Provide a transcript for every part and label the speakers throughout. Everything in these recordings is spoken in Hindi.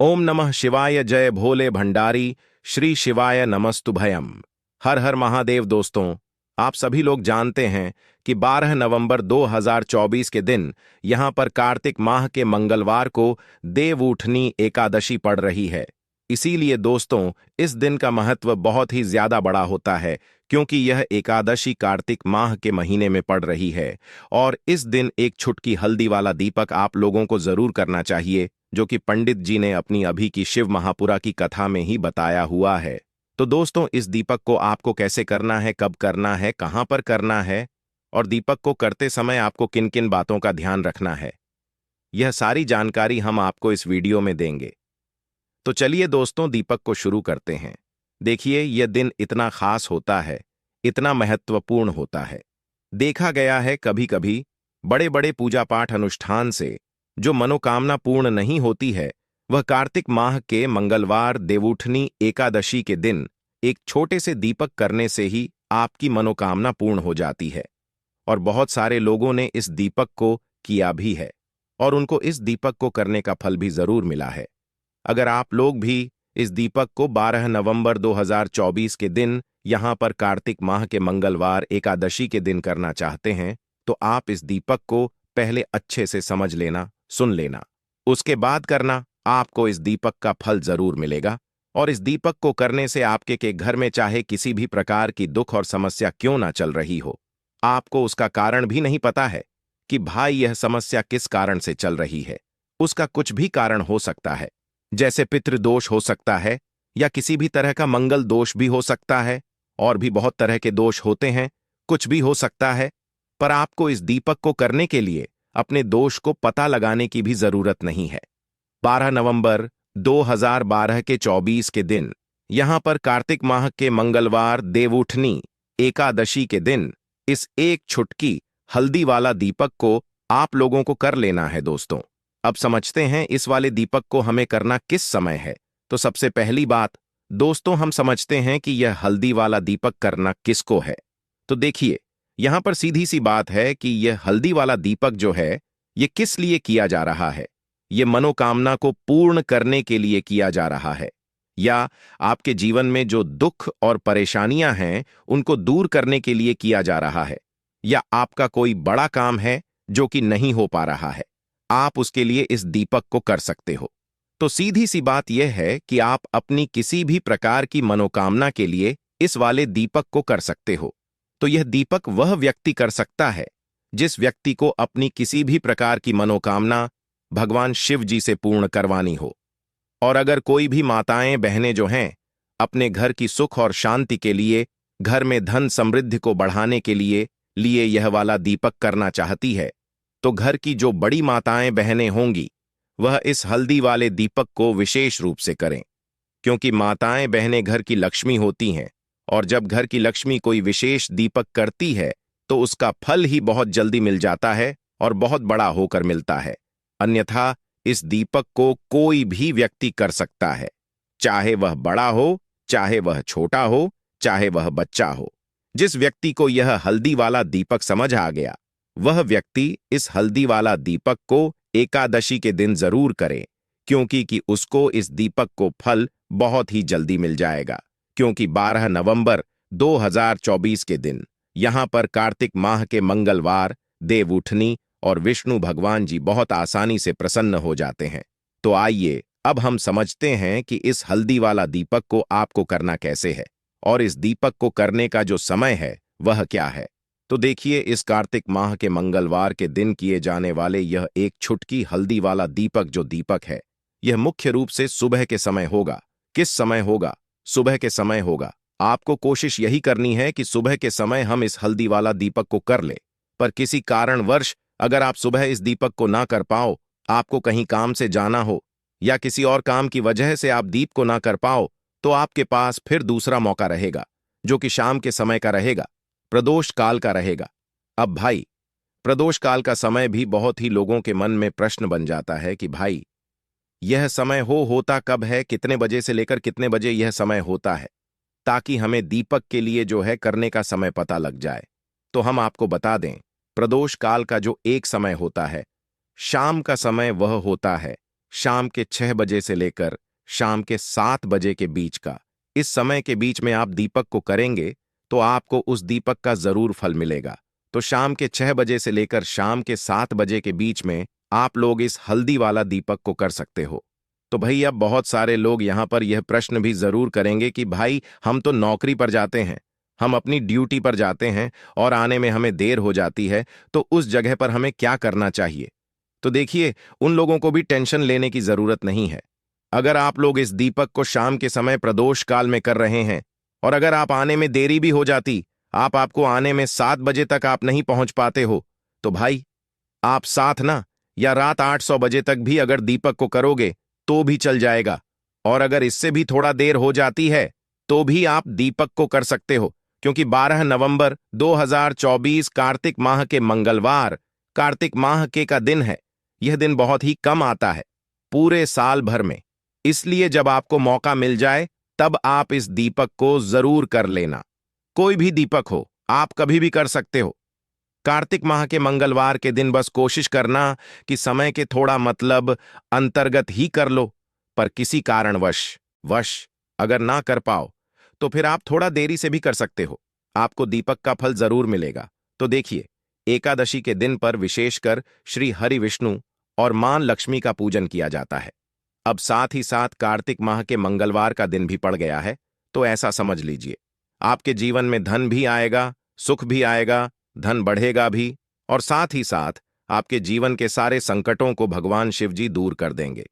Speaker 1: ओम नमः शिवाय। जय भोले भंडारी। श्री शिवाय नमस्तुभयम। हर हर महादेव। दोस्तों, आप सभी लोग जानते हैं कि 12 नवंबर 2024 के दिन यहां पर कार्तिक माह के मंगलवार को देवउठनी एकादशी पड़ रही है। इसीलिए दोस्तों, इस दिन का महत्व बहुत ही ज्यादा बड़ा होता है, क्योंकि यह एकादशी कार्तिक माह के महीने में पड़ रही है। और इस दिन एक छुटकी हल्दी वाला दीपक आप लोगों को जरूर करना चाहिए, जो कि पंडित जी ने अपनी अभी की शिव महापुरा की कथा में ही बताया हुआ है। तो दोस्तों, इस दीपक को आपको कैसे करना है, कब करना है, कहां पर करना है, और दीपक को करते समय आपको किन किन बातों का ध्यान रखना है, यह सारी जानकारी हम आपको इस वीडियो में देंगे। तो चलिए दोस्तों, दीपक को शुरू करते हैं। देखिए, यह दिन इतना खास होता है, इतना महत्वपूर्ण होता है। देखा गया है कभी कभी बड़े बड़े पूजा पाठ अनुष्ठान से जो मनोकामना पूर्ण नहीं होती है, वह कार्तिक माह के मंगलवार देवउठनी एकादशी के दिन एक छोटे से दीपक करने से ही आपकी मनोकामना पूर्ण हो जाती है। और बहुत सारे लोगों ने इस दीपक को किया भी है, और उनको इस दीपक को करने का फल भी जरूर मिला है। अगर आप लोग भी इस दीपक को 12 नवंबर 2024 के दिन यहां पर कार्तिक माह के मंगलवार एकादशी के दिन करना चाहते हैं, तो आप इस दीपक को पहले अच्छे से समझ लेना, सुन लेना, उसके बाद करना। आपको इस दीपक का फल जरूर मिलेगा। और इस दीपक को करने से आपके के घर में चाहे किसी भी प्रकार की दुख और समस्या क्यों ना चल रही हो, आपको उसका कारण भी नहीं पता है कि भाई यह समस्या किस कारण से चल रही है। उसका कुछ भी कारण हो सकता है, जैसे पितृदोष हो सकता है, या किसी भी तरह का मंगल दोष भी हो सकता है, और भी बहुत तरह के दोष होते हैं, कुछ भी हो सकता है। पर आपको इस दीपक को करने के लिए अपने दोष को पता लगाने की भी जरूरत नहीं है। 12 नवंबर 2012 के 24 के दिन यहां पर कार्तिक माह के मंगलवार देवउठनी एकादशी के दिन इस एक छुटकी हल्दी वाला दीपक को आप लोगों को कर लेना है। दोस्तों, अब समझते हैं इस वाले दीपक को हमें करना किस समय है। तो सबसे पहली बात दोस्तों, हम समझते हैं कि यह हल्दी वाला दीपक करना किसको है। तो देखिए, यहां पर सीधी सी बात है कि यह हल्दी वाला दीपक जो है, यह किस लिए किया जा रहा है। यह मनोकामना को पूर्ण करने के लिए किया जा रहा है, या आपके जीवन में जो दुख और परेशानियां हैं उनको दूर करने के लिए किया जा रहा है, या आपका कोई बड़ा काम है जो कि नहीं हो पा रहा है, आप उसके लिए इस दीपक को कर सकते हो। तो सीधी सी बात यह है कि आप अपनी किसी भी प्रकार की मनोकामना के लिए इस वाले दीपक को कर सकते हो। तो यह दीपक वह व्यक्ति कर सकता है जिस व्यक्ति को अपनी किसी भी प्रकार की मनोकामना भगवान शिव जी से पूर्ण करवानी हो। और अगर कोई भी माताएं बहनें जो हैं अपने घर की सुख और शांति के लिए, घर में धन समृद्धि को बढ़ाने के लिए यह वाला दीपक करना चाहती है, तो घर की जो बड़ी माताएं बहनें होंगी वह इस हल्दी वाले दीपक को विशेष रूप से करें, क्योंकि माताएं बहनें घर की लक्ष्मी होती हैं। और जब घर की लक्ष्मी कोई विशेष दीपक करती है तो उसका फल ही बहुत जल्दी मिल जाता है और बहुत बड़ा होकर मिलता है। अन्यथा इस दीपक को कोई भी व्यक्ति कर सकता है, चाहे वह बड़ा हो, चाहे वह छोटा हो, चाहे वह बच्चा हो। जिस व्यक्ति को यह हल्दी वाला दीपक समझ आ गया, वह व्यक्ति इस हल्दी वाला दीपक को एकादशी के दिन जरूर करे, क्योंकि कि उसको इस दीपक को फल बहुत ही जल्दी मिल जाएगा। क्योंकि 12 नवंबर 2024 के दिन यहां पर कार्तिक माह के मंगलवार देवउठनी और विष्णु भगवान जी बहुत आसानी से प्रसन्न हो जाते हैं। तो आइए अब हम समझते हैं कि इस हल्दी वाला दीपक को आपको करना कैसे है, और इस दीपक को करने का जो समय है वह क्या है। तो देखिए, इस कार्तिक माह के मंगलवार के दिन किए जाने वाले यह एक छुटकी हल्दी वाला दीपक जो दीपक है, यह मुख्य रूप से सुबह के समय होगा। किस समय होगा? सुबह के समय होगा। आपको कोशिश यही करनी है कि सुबह के समय हम इस हल्दी वाला दीपक को कर ले। पर किसी कारणवश अगर आप सुबह इस दीपक को ना कर पाओ, आपको कहीं काम से जाना हो, या किसी और काम की वजह से आप दीप को ना कर पाओ, तो आपके पास फिर दूसरा मौका रहेगा, जो कि शाम के समय का रहेगा, प्रदोष काल का रहेगा। अब भाई, प्रदोष काल का समय भी बहुत ही लोगों के मन में प्रश्न बन जाता है कि भाई यह समय होता कब है, कितने बजे से लेकर कितने बजे यह समय होता है, ताकि हमें दीपक के लिए जो है करने का समय पता लग जाए। तो हम आपको बता दें, प्रदोष काल का जो एक समय होता है, शाम का समय वह होता है शाम के 6 बजे से लेकर शाम के 7 बजे के बीच का। इस समय के बीच में आप दीपक को करेंगे तो आपको उस दीपक का जरूर फल मिलेगा। तो शाम के 6 बजे से लेकर शाम के 7 बजे के बीच में आप लोग इस हल्दी वाला दीपक को कर सकते हो। तो भाई अब बहुत सारे लोग यहाँ पर यह प्रश्न भी जरूर करेंगे कि भाई हम तो नौकरी पर जाते हैं, हम अपनी ड्यूटी पर जाते हैं और आने में हमें देर हो जाती है, तो उस जगह पर हमें क्या करना चाहिए। तो देखिए, उन लोगों को भी टेंशन लेने की जरूरत नहीं है। अगर आप लोग इस दीपक को शाम के समय प्रदोष काल में कर रहे हैं और अगर आप आने में देरी भी हो जाती, आपको आने में 7 बजे तक आप नहीं पहुंच पाते हो, तो भाई आप 7 ना या रात 800 बजे तक भी अगर दीपक को करोगे तो भी चल जाएगा। और अगर इससे भी थोड़ा देर हो जाती है तो भी आप दीपक को कर सकते हो, क्योंकि 12 नवंबर 2024 कार्तिक माह के मंगलवार, कार्तिक माह के का दिन है। यह दिन बहुत ही कम आता है पूरे साल भर में, इसलिए जब आपको मौका मिल जाए तब आप इस दीपक को जरूर कर लेना। कोई भी दीपक हो, आप कभी भी कर सकते हो। कार्तिक माह के मंगलवार के दिन बस कोशिश करना कि समय के थोड़ा मतलब अंतर्गत ही कर लो, पर किसी कारणवश वश अगर ना कर पाओ तो फिर आप थोड़ा देरी से भी कर सकते हो, आपको दीपक का फल जरूर मिलेगा। तो देखिए, एकादशी के दिन पर विशेषकर श्री हरि विष्णु और मां लक्ष्मी का पूजन किया जाता है। अब साथ ही साथ कार्तिक माह के मंगलवार का दिन भी पड़ गया है, तो ऐसा समझ लीजिए आपके जीवन में धन भी आएगा, सुख भी आएगा, धन बढ़ेगा भी, और साथ ही साथ आपके जीवन के सारे संकटों को भगवान शिव जी दूर कर देंगे।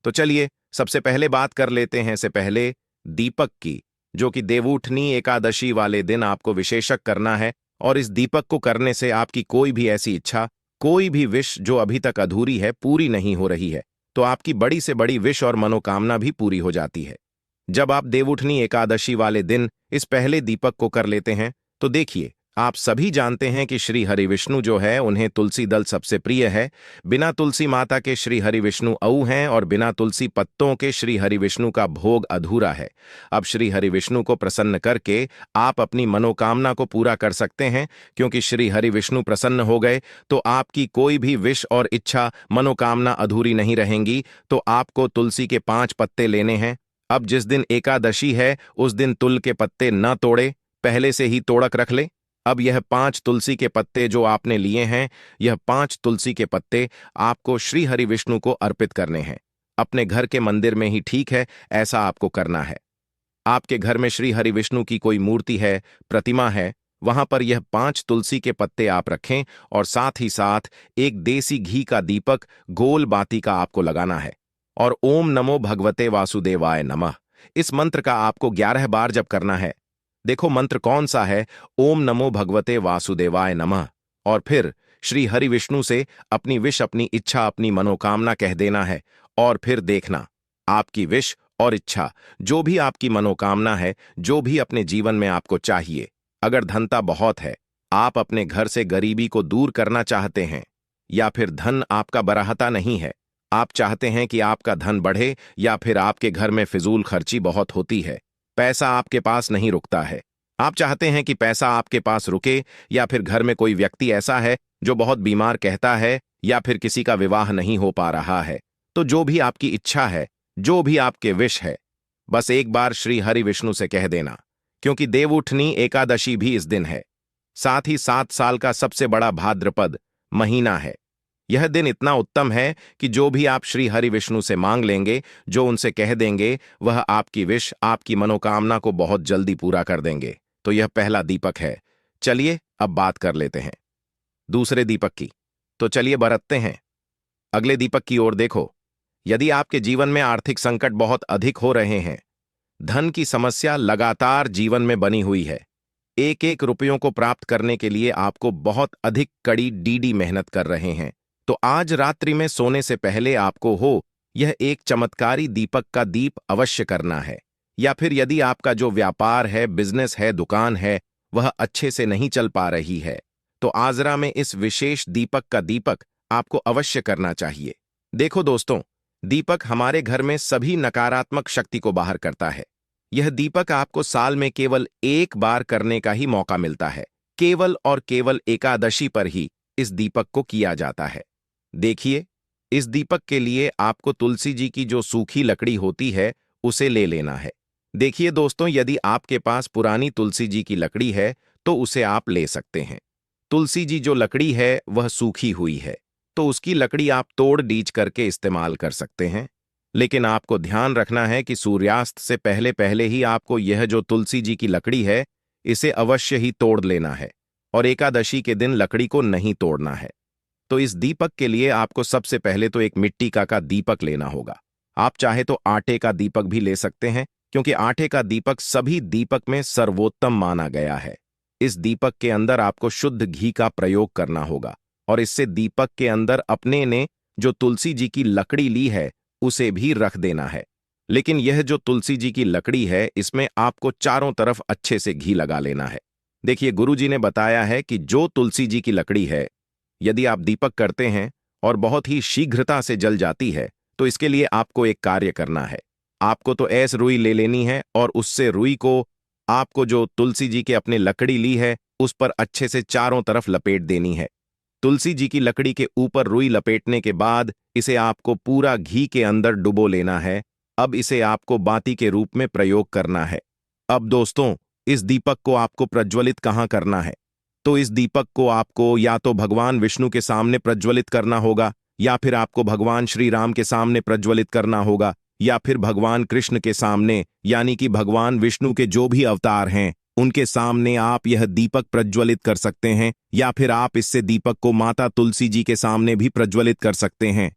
Speaker 1: तो चलिए सबसे पहले बात कर लेते हैं से पहले दीपक की, जो कि देवउठनी एकादशी वाले दिन आपको विशेषक करना है। और इस दीपक को करने से आपकी कोई भी ऐसी इच्छा, कोई भी विश जो अभी तक अधूरी है, पूरी नहीं हो रही है, तो आपकी बड़ी से बड़ी विश और मनोकामना भी पूरी हो जाती है जब आप देवउठनी एकादशी वाले दिन इस पहले दीपक को कर लेते हैं। तो देखिए, आप सभी जानते हैं कि श्री हरि विष्णु जो है उन्हें तुलसी दल सबसे प्रिय है। बिना तुलसी माता के श्री हरि विष्णु औ हैं और बिना तुलसी पत्तों के श्री हरि विष्णु का भोग अधूरा है। अब श्री हरि विष्णु को प्रसन्न करके आप अपनी मनोकामना को पूरा कर सकते हैं, क्योंकि श्री हरि विष्णु प्रसन्न हो गए तो आपकी कोई भी विश और इच्छा, मनोकामना अधूरी नहीं रहेंगी। तो आपको तुलसी के 5 पत्ते लेने हैं। अब जिस दिन एकादशी है उस दिन तुल के पत्ते न तोड़े, पहले से ही तोड़क रख ले। अब यह 5 तुलसी के पत्ते जो आपने लिए हैं, यह 5 तुलसी के पत्ते आपको श्री हरि विष्णु को अर्पित करने हैं। अपने घर के मंदिर में ही ठीक है, ऐसा आपको करना है। आपके घर में श्री हरि विष्णु की कोई मूर्ति है, प्रतिमा है, वहां पर यह 5 तुलसी के पत्ते आप रखें और साथ ही साथ एक देसी घी का दीपक गोल बाती का आपको लगाना है। और ओम नमो भगवते वासुदेवाय नमः, इस मंत्र का आपको 11 बार जप करना है। देखो मंत्र कौन सा है, ओम नमो भगवते वासुदेवाय नमः। और फिर श्री हरि विष्णु से अपनी विश, अपनी इच्छा, अपनी मनोकामना कह देना है। और फिर देखना, आपकी विश और इच्छा, जो भी आपकी मनोकामना है, जो भी अपने जीवन में आपको चाहिए, अगर धनता बहुत है, आप अपने घर से गरीबी को दूर करना चाहते हैं, या फिर धन आपका बराहता नहीं है, आप चाहते हैं कि आपका धन बढ़े, या फिर आपके घर में फिजूल खर्ची बहुत होती है, पैसा आपके पास नहीं रुकता है, आप चाहते हैं कि पैसा आपके पास रुके, या फिर घर में कोई व्यक्ति ऐसा है जो बहुत बीमार कहता है, या फिर किसी का विवाह नहीं हो पा रहा है, तो जो भी आपकी इच्छा है, जो भी आपके विश है, बस एक बार श्री हरि विष्णु से कह देना। क्योंकि देवउठनी एकादशी भी इस दिन है, साथ ही 7 साल का सबसे बड़ा भाद्रपद महीना है। यह दिन इतना उत्तम है कि जो भी आप श्री हरि विष्णु से मांग लेंगे, जो उनसे कह देंगे, वह आपकी विश, आपकी मनोकामना को बहुत जल्दी पूरा कर देंगे। तो यह पहला दीपक है। चलिए अब बात कर लेते हैं दूसरे दीपक की। तो चलिए बरतते हैं अगले दीपक की ओर। देखो, यदि आपके जीवन में आर्थिक संकट बहुत अधिक हो रहे हैं, धन की समस्या लगातार जीवन में बनी हुई है, एक एक रुपयों को प्राप्त करने के लिए आपको बहुत अधिक कड़ी डीडी मेहनत कर रहे हैं, तो आज रात्रि में सोने से पहले आपको हो यह एक चमत्कारी दीपक का दीप अवश्य करना है। या फिर यदि आपका जो व्यापार है, बिजनेस है, दुकान है, वह अच्छे से नहीं चल पा रही है, तो आजरा में इस विशेष दीपक का दीपक आपको अवश्य करना चाहिए। देखो दोस्तों, दीपक हमारे घर में सभी नकारात्मक शक्ति को बाहर करता है। यह दीपक आपको साल में केवल एक बार करने का ही मौका मिलता है, केवल और केवल एकादशी पर ही इस दीपक को किया जाता है। देखिए, इस दीपक के लिए आपको तुलसी जी की जो सूखी लकड़ी होती है उसे ले लेना है। देखिए दोस्तों, यदि आपके पास पुरानी तुलसी जी की लकड़ी है तो उसे आप ले सकते हैं। तुलसी जी जो लकड़ी है वह सूखी हुई है, तो उसकी लकड़ी आप तोड़ डीच करके इस्तेमाल कर सकते हैं। लेकिन आपको ध्यान रखना है कि सूर्यास्त से पहले पहले ही आपको यह जो तुलसी जी की लकड़ी है इसे अवश्य ही तोड़ लेना है, और एकादशी के दिन लकड़ी को नहीं तोड़ना है। तो इस दीपक के लिए आपको सबसे पहले तो एक मिट्टी का दीपक लेना होगा। आप चाहे तो आटे का दीपक भी ले सकते हैं, क्योंकि आटे का दीपक सभी दीपक में सर्वोत्तम माना गया है। इस दीपक के अंदर आपको शुद्ध घी का प्रयोग करना होगा, और इससे दीपक के अंदर अपने ने जो तुलसी जी की लकड़ी ली है उसे भी रख देना है। लेकिन यह जो तुलसी जी की लकड़ी है इसमें आपको चारों तरफ अच्छे से घी लगा लेना है। देखिए, गुरु जी ने बताया है कि जो तुलसी जी की लकड़ी है यदि आप दीपक करते हैं और बहुत ही शीघ्रता से जल जाती है, तो इसके लिए आपको एक कार्य करना है। आपको तो ऐस रुई ले लेनी है और उससे रुई को आपको जो तुलसी जी के अपने लकड़ी ली है उस पर अच्छे से चारों तरफ लपेट देनी है। तुलसी जी की लकड़ी के ऊपर रुई लपेटने के बाद इसे आपको पूरा घी के अंदर डुबो लेना है। अब इसे आपको बाती के रूप में प्रयोग करना है। अब दोस्तों, इस दीपक को आपको प्रज्वलित कहाँ करना है? तो इस दीपक को आपको या तो भगवान विष्णु के सामने प्रज्वलित करना होगा, या फिर आपको भगवान श्री राम के सामने प्रज्वलित करना होगा, या फिर भगवान कृष्ण के सामने, यानी कि भगवान विष्णु के जो भी अवतार हैं उनके सामने आप यह दीपक प्रज्वलित कर सकते हैं, या फिर आप इससे दीपक को माता तुलसी जी के सामने भी प्रज्वलित कर सकते हैं।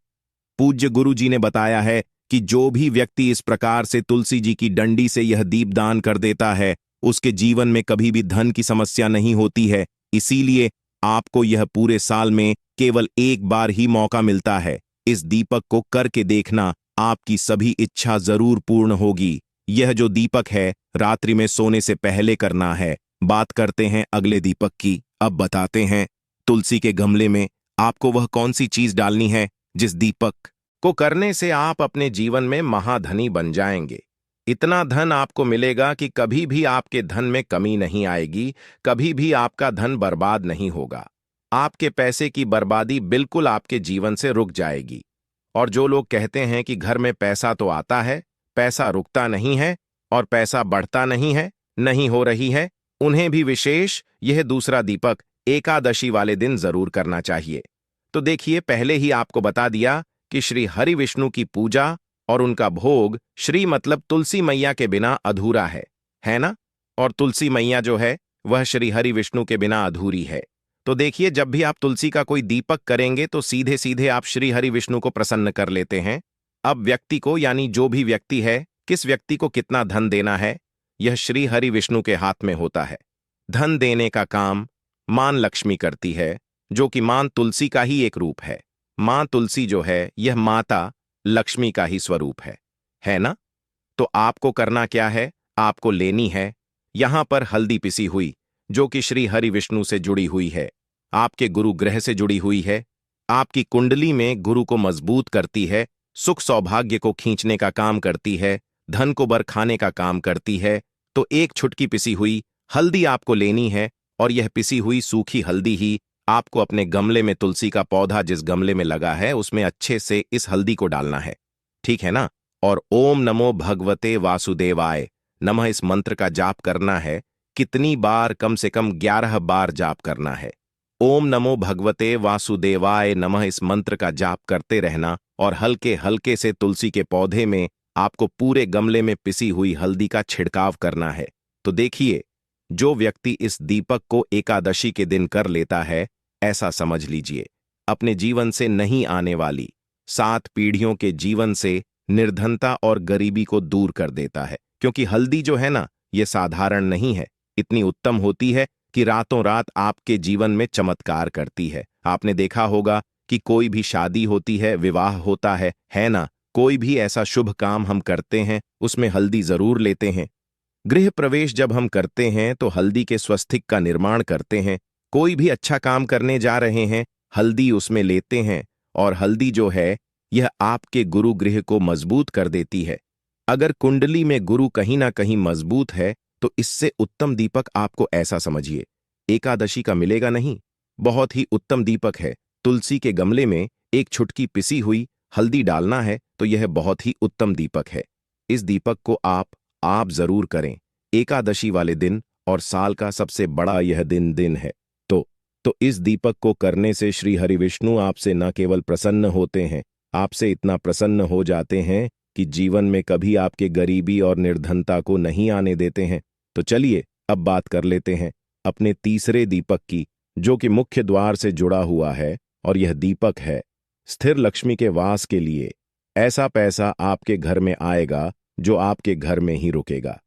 Speaker 1: पूज्य गुरु जी ने बताया है कि जो भी व्यक्ति इस प्रकार से तुलसी जी की डंडी से यह दीप दान कर देता है उसके जीवन में कभी भी धन की समस्या नहीं होती है। इसीलिए आपको यह पूरे साल में केवल एक बार ही मौका मिलता है। इस दीपक को करके देखना, आपकी सभी इच्छा जरूर पूर्ण होगी। यह जो दीपक है रात्रि में सोने से पहले करना है। बात करते हैं अगले दीपक की। अब बताते हैं तुलसी के गमले में आपको वह कौन सी चीज डालनी है जिस दीपक को करने से आप अपने जीवन में महाधनी बन जाएंगे। इतना धन आपको मिलेगा कि कभी भी आपके धन में कमी नहीं आएगी, कभी भी आपका धन बर्बाद नहीं होगा। आपके पैसे की बर्बादी बिल्कुल आपके जीवन से रुक जाएगी। और जो लोग कहते हैं कि घर में पैसा तो आता है, पैसा रुकता नहीं है और पैसा बढ़ता नहीं है, नहीं हो रही है, उन्हें भी विशेष यह दूसरा दीपक एकादशी वाले दिन जरूर करना चाहिए। तो देखिए, पहले ही आपको बता दिया कि श्री हरि विष्णु की पूजा और उनका भोग श्री मतलब तुलसी मैया के बिना अधूरा है ना? और तुलसी मैया जो है वह श्री हरि विष्णु के बिना अधूरी है। तो देखिए, जब भी आप तुलसी का कोई दीपक करेंगे तो सीधे सीधे आप श्री हरि विष्णु को प्रसन्न कर लेते हैं। अब व्यक्ति को, यानी जो भी व्यक्ति है, किस व्यक्ति को कितना धन देना है यह श्री हरि विष्णु के हाथ में होता है। धन देने का काम मां लक्ष्मी करती है, जो कि मां तुलसी का ही एक रूप है। मां तुलसी जो है यह माता लक्ष्मी का ही स्वरूप है ना? तो आपको करना क्या है? आपको लेनी है यहां पर हल्दी पिसी हुई, जो कि श्री हरि विष्णु से जुड़ी हुई है, आपके गुरु ग्रह से जुड़ी हुई है, आपकी कुंडली में गुरु को मजबूत करती है, सुख सौभाग्य को खींचने का काम करती है, धन को बरखाने का काम करती है। तो एक छुटकी पिसी हुई हल्दी आपको लेनी है, और यह पिसी हुई सूखी हल्दी ही आपको अपने गमले में, तुलसी का पौधा जिस गमले में लगा है उसमें अच्छे से इस हल्दी को डालना है। ठीक है ना? और ओम नमो भगवते वासुदेवाय नमः इस मंत्र का जाप करना है। कितनी बार? कम से कम 11 बार जाप करना है। ओम नमो भगवते वासुदेवाय नमः इस मंत्र का जाप करते रहना, और हल्के हल्के से तुलसी के पौधे में आपको पूरे गमले में पिसी हुई हल्दी का छिड़काव करना है। तो देखिए, जो व्यक्ति इस दीपक को एकादशी के दिन कर लेता है, ऐसा समझ लीजिए अपने जीवन से नहीं आने वाली 7 पीढ़ियों के जीवन से निर्धनता और गरीबी को दूर कर देता है। क्योंकि हल्दी जो है ना, यह साधारण नहीं है, इतनी उत्तम होती है कि रातों रात आपके जीवन में चमत्कार करती है। आपने देखा होगा कि कोई भी शादी होती है, विवाह होता है ना? कोई भी ऐसा शुभ काम हम करते हैं उसमें हल्दी जरूर लेते हैं। गृह प्रवेश जब हम करते हैं तो हल्दी के स्वस्तिक का निर्माण करते हैं। कोई भी अच्छा काम करने जा रहे हैं, हल्दी उसमें लेते हैं, और हल्दी जो है यह आपके गुरु गृह को मजबूत कर देती है। अगर कुंडली में गुरु कहीं ना कहीं मजबूत है तो इससे उत्तम दीपक आपको ऐसा समझिए एकादशी का मिलेगा नहीं। बहुत ही उत्तम दीपक है। तुलसी के गमले में एक छुटकी पिसी हुई हल्दी डालना है तो यह बहुत ही उत्तम दीपक है। इस दीपक को आप जरूर करें एकादशी वाले दिन, और साल का सबसे बड़ा यह दिन है। तो इस दीपक को करने से श्री हरि विष्णु आपसे न केवल प्रसन्न होते हैं, आपसे इतना प्रसन्न हो जाते हैं कि जीवन में कभी आपके गरीबी और निर्धनता को नहीं आने देते हैं। तो चलिए अब बात कर लेते हैं अपने तीसरे दीपक की, जो कि मुख्य द्वार से जुड़ा हुआ है, और यह दीपक है स्थिर लक्ष्मी के वास के लिए। ऐसा पैसा आपके घर में आएगा जो आपके घर में ही रुकेगा।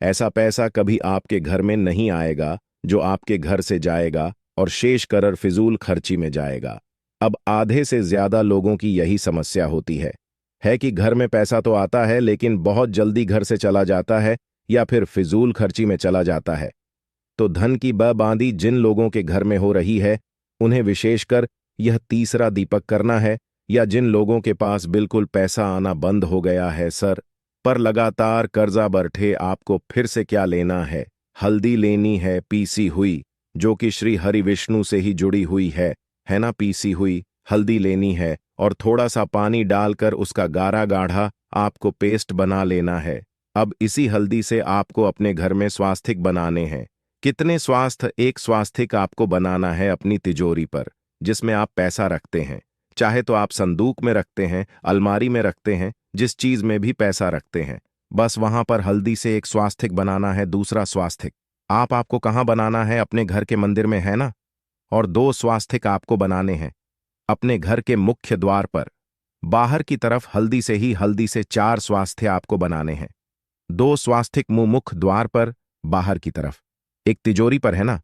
Speaker 1: ऐसा पैसा कभी आपके घर में नहीं आएगा जो आपके घर से जाएगा और शेष करर फिजूल खर्ची में जाएगा। अब आधे से ज्यादा लोगों की यही समस्या होती है कि घर में पैसा तो आता है लेकिन बहुत जल्दी घर से चला जाता है या फिर फिजूल खर्ची में चला जाता है। तो धन की बर्बादी जिन लोगों के घर में हो रही है, उन्हें विशेषकर यह तीसरा दीपक करना है, या जिन लोगों के पास बिल्कुल पैसा आना बंद हो गया है सर, पर लगातार कर्जा बैठे आपको फिर से क्या लेना है, हल्दी लेनी है पीसी हुई, जो कि श्री हरि विष्णु से ही जुड़ी हुई है ना। पीसी हुई हल्दी लेनी है और थोड़ा सा पानी डालकर उसका गाढ़ा गाढ़ा आपको पेस्ट बना लेना है। अब इसी हल्दी से आपको अपने घर में स्वास्तिक बनाने हैं। कितने स्वास्थ्य? एक स्वास्तिक आपको बनाना है अपनी तिजोरी पर, जिसमें आप पैसा रखते हैं। चाहे तो आप संदूक में रखते हैं, अलमारी में रखते हैं, जिस चीज में भी पैसा रखते हैं, बस वहां पर हल्दी से एक स्वास्तिक बनाना है। दूसरा स्वास्तिक आपको कहाँ बनाना है? अपने घर के मंदिर में, है ना। और 2 स्वास्तिक आपको बनाने हैं अपने घर के मुख्य द्वार पर। बाहर की तरफ हल्दी से 4 स्वास्तिक आपको बनाने हैं। 2 स्वास्तिक मुख द्वार पर बाहर की तरफ, एक तिजोरी पर, है ना,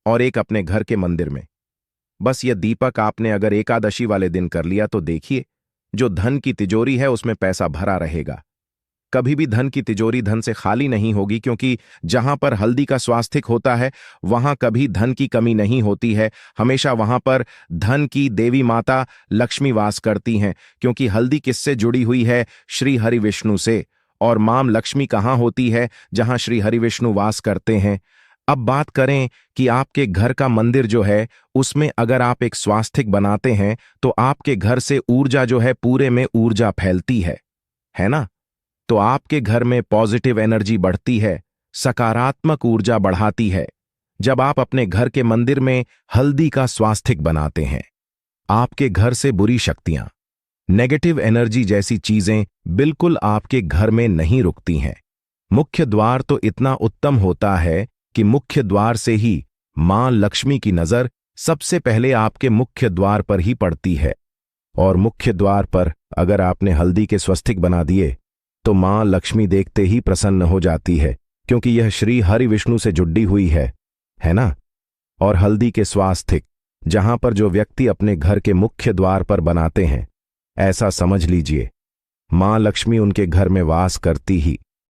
Speaker 1: और एक अपने घर के मंदिर में। बस यह दीपक आपने अगर एकादशी वाले दिन कर लिया तो देखिए, जो धन की तिजोरी है उसमें पैसा भरा रहेगा। कभी भी धन की तिजोरी धन से खाली नहीं होगी, क्योंकि जहां पर हल्दी का स्वास्तिक होता है वहां कभी धन की कमी नहीं होती है। हमेशा वहां पर धन की देवी माता लक्ष्मी वास करती हैं, क्योंकि हल्दी किससे जुड़ी हुई है? श्री हरि विष्णु से। और माम लक्ष्मी कहां होती है? जहां श्री हरि विष्णु वास करते हैं। अब बात करें कि आपके घर का मंदिर जो है उसमें अगर आप एक स्वास्तिक बनाते हैं तो आपके घर से ऊर्जा जो है पूरे में ऊर्जा फैलती है ना। तो आपके घर में पॉजिटिव एनर्जी बढ़ती है, सकारात्मक ऊर्जा बढ़ाती है जब आप अपने घर के मंदिर में हल्दी का स्वास्तिक बनाते हैं। आपके घर से बुरी शक्तियां, नेगेटिव एनर्जी जैसी चीजें बिल्कुल आपके घर में नहीं रुकती हैं। मुख्य द्वार तो इतना उत्तम होता है कि मुख्य द्वार से ही मां लक्ष्मी की नजर सबसे पहले आपके मुख्य द्वार पर ही पड़ती है। और मुख्य द्वार पर अगर आपने हल्दी के स्वास्तिक बना दिए तो मां लक्ष्मी देखते ही प्रसन्न हो जाती है, क्योंकि यह श्री हरि विष्णु से जुड़ी हुई है ना। और हल्दी के स्वास्तिक जहां पर जो व्यक्ति अपने घर के मुख्य द्वार पर बनाते हैं, ऐसा समझ लीजिए मां लक्ष्मी उनके घर में वास करती ही